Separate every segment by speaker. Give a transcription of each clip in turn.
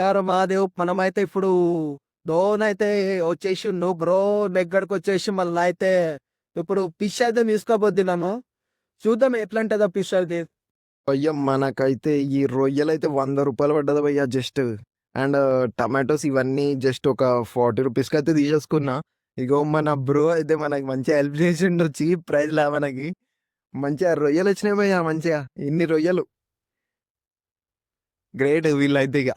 Speaker 1: హర మహాదేవ్. మనమైతే ఇప్పుడు డ్రోన్ అయితే వచ్చేసిండు. బ్రో దగ్గరకొచ్చేసి మళ్ళా అయితే ఇప్పుడు ఫిష్ అయితే తీసుకోబోతున్నాను. చూద్దాం ఎట్లుంటదో ఫిష్ అది.
Speaker 2: భయ్యా మనకైతే ఈ రొయ్యలైతే రూ. 100 పడ్డది భయ్యా జస్ట్. అండ్ టమాటోస్ ఇవన్నీ జస్ట్ ఒక రూ. 40కి అయితే తీసేసుకున్నా. ఇగో మన బ్రో అయితే మనకి మంచిగా హెల్ప్ చేసిండు చీప్ ప్రైస్‌లా మనకి. మంచిగా రొయ్యలొచ్చినాయి భయ్యా మంచిగా. ఇన్ని రొయ్యలు. గ్రేట్ వీళ్ళైతే ఇగ.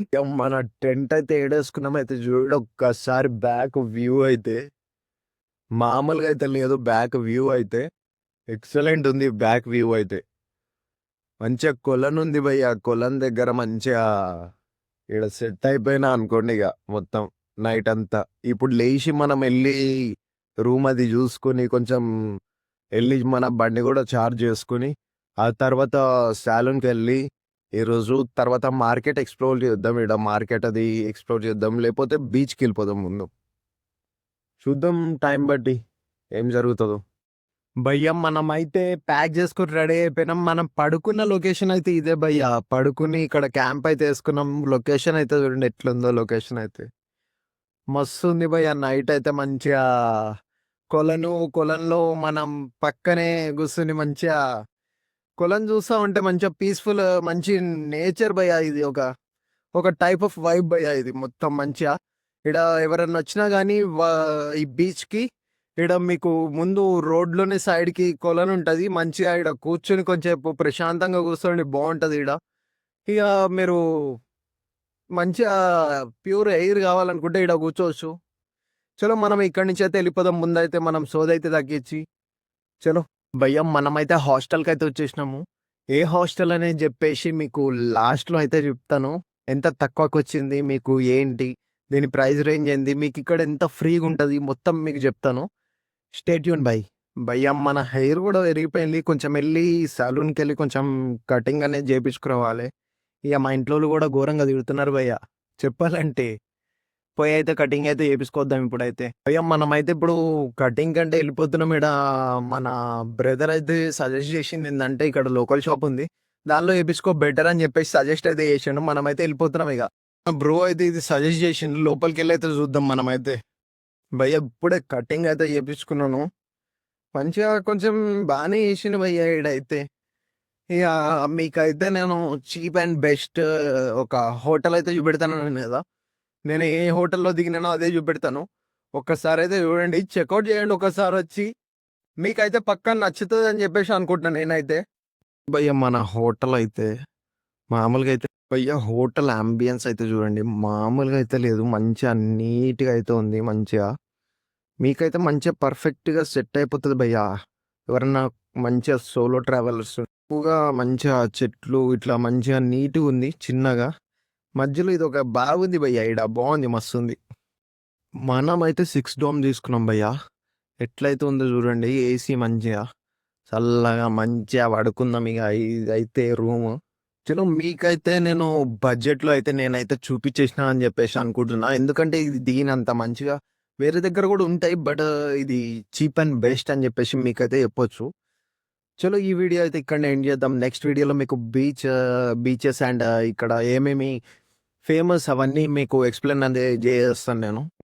Speaker 2: ఇగ మన టెంట్ అయితే ఏడేసుకున్నాం అయితే చూడు ఒక్కసారి బ్యాక్ వ్యూ అయితే. మామూలుగా అయితే లేదు బ్యాక్ వ్యూ అయితే. ఎక్సలెంట్ ఉంది బ్యాక్ వ్యూ అయితే. మంచిగా కొలనుంది భయ్యా. కొలను దగ్గర మంచిగా ఈడ సెట్ అయిపోయినా అనుకోండి ఇక మొత్తం నైట్ అంతా. ఇప్పుడు లేచి మనం వెళ్ళి రూమ్ అది చూసుకొని కొంచెం వెళ్ళి మన బండి కూడా చార్జ్ చేసుకొని ఆ తర్వాత సాలూన్కి వెళ్ళి ఈరోజు తర్వాత మార్కెట్ ఎక్స్ప్లోర్ చేద్దాం. ఈడ మార్కెట్ అది ఎక్స్ప్లోర్ చేద్దాం. లేకపోతే బీచ్కి వెళ్ళిపోదాం ముందు. చూద్దాం టైం బట్టి ఏం జరుగుతుందో. భయ్యా మనమైతే ప్యాక్ చేసుకొని రెడీ అయిపోయినాం. మనం పడుకున్న లొకేషన్ అయితే ఇదే భయ్యా. పడుకుని ఇక్కడ క్యాంప్ అయితే వేసుకున్నాం. లొకేషన్ అయితే చూడండి ఎట్లుందో లొకేషన్ అయితే. మస్తు ఉంది భయ్యా. నైట్ అయితే మంచిగా కొలంలో మనం పక్కనే కూర్చొని మంచిగా కొలను చూస్తా ఉంటే మంచిగా పీస్ఫుల్ మంచి నేచర్ భయ్యా. ఇది ఒక ఒక టైప్ ఆఫ్ వైబ్ భయ్యా. ఇది మొత్తం మంచిగా ఇక్కడ ఎవరన్నా వచ్చినా కానీ ఈ బీచ్కి ఈడ మీకు ముందు రోడ్లోనే సైడ్‌కి కొలనుంటది. మంచిగా ఈడ కూర్చొని కొంచేపు ప్రశాంతంగా కూర్చోండి బావుంటది ఈడ. ఇగ మీరు మంచిగా ప్యూర్ ఎయిర్ కావాలనుకుంటే ఈడ కూర్చోవచ్చు. చలో మనం ఇక్కడి నుంచి అయితే వెళ్ళిపోదాం. ముందైతే మనం సోదైతే తగ్గించి చలో. భయ్యా మనమైతే హాస్టల్‌కైతే వచ్చేసినాము. ఏ హాస్టల్ అనేది చెప్పేసి మీకు లాస్ట్‌లో అయితే చెప్తాను. ఎంత తక్కువకొచ్చింది మీకు ఏంటి? దీని ప్రైస్ రేంజ్ ఏంది? మీకు ఇక్కడ ఎంత ఫ్రీగా ఉంటది మొత్తం మీకు చెప్తాను. Stay tune by. భయ్యా మన హెయిర్ కూడా పెరిగిపోయింది. కొంచెం వెళ్ళి సలూన్‌కెళ్ళి కొంచెం కటింగ్ అనేది చేపించుకురావాలి. ఇక మా ఇంట్లోళ్ళు కూడా ఘోరంగా తిడుతున్నారు భయ్యా. చెప్పాలంటే పోయి అయితే కటింగ్ అయితే చేపించుకొద్దాం ఇప్పుడైతే. భయ్యా మనమైతే ఇప్పుడు కటింగ్ కంటే వెళ్ళిపోతున్నాం. ఈడ మన బ్రదర్ అయితే సజెస్ట్ చేసింది ఏందంటే ఇక్కడ లోకల్ షాప్ ఉంది. దానిలో చేపించుకో బెటర్ అని చెప్పేసి సజెస్ట్ అయితే చేసిండు. మనమైతే వెళ్ళిపోతున్నాం ఇక. బ్రో అయితే ఇది సజెస్ట్ చేసిండు. లోపలికెళ్ళి అయితే చూద్దాం మనమైతే. భయ్యా ఇప్పుడే కటింగ్ అయితే చేపించుకున్నాను. మంచిగా కొంచెం బానే చేసిండు భయ్యా ఈడైతే. ఇక మీకైతే నేను చీప్ అండ్ బెస్ట్ ఒక హోటల్ అయితే చూపెడతానన్నాను కదా! నేను ఏ హోటల్‌లో దిగినానో అదే చూపెడతాను. ఒక్కసారైతే చూడండి. చెకౌట్ చేయండి ఒక్కసారొచ్చి. మీకైతే పక్కా నచ్చుతదని చెప్పేసి అనుకుంటున్నా నేనైతే. భయ్యా మన హోటల్ అయితే మామూలుగా అయితే భయ్యా హోటల్ యాంబియన్స్ అయితే చూడండి. మామూలుగా అయితే లేదు. మంచిగా నీట్‌గా అయితే ఉంది మంచిగా. మీకైతే మంచిగా పర్ఫెక్ట్‌గా సెట్ అయిపోతది భయ్యా. ఎవరన్నా మంచిగా సోలో ట్రావెలర్స్ ఎక్కువగా మంచిగా చెట్లు ఇట్లా మంచిగా నీట్‌గా ఉంది చిన్నగా. మధ్యలో ఇదొక బాగుంది భయ్యా ఈడ బావుంది మస్తుంది. మనమైతే 6 డోమ్ తీసుకున్నాం భయ్యా. ఎట్లయితే ఉందో చూడండి. ఏసీ మంచిగా చల్లగా మంచిగా పడుకుందాం ఇగ. ఇదైతే రూము. చలో మీకైతే నేను బడ్జెట్‌లో అయితే నేనైతే చూపించేసినా అని చెప్పేసి అనుకుంటున్నా. ఎందుకంటే ఇది దీనంత మంచిగా వేరే దగ్గర కూడా ఉంటాయి. బట్ ఇది చీప్ అండ్ బెస్ట్ అని చెప్పేసి మీకైతే చెప్పొచ్చు. చలో ఈ వీడియో అయితే ఇక్కడనే ఎండ్ చేద్దాం. నెక్స్ట్ వీడియోలో మీకు బీచెస్ అండ్ ఇక్కడ ఏమేమి ఫేమస్ అవన్నీ మీకు ఎక్స్‌ప్లెయిన్ అనేది చేసేస్తాను నేను.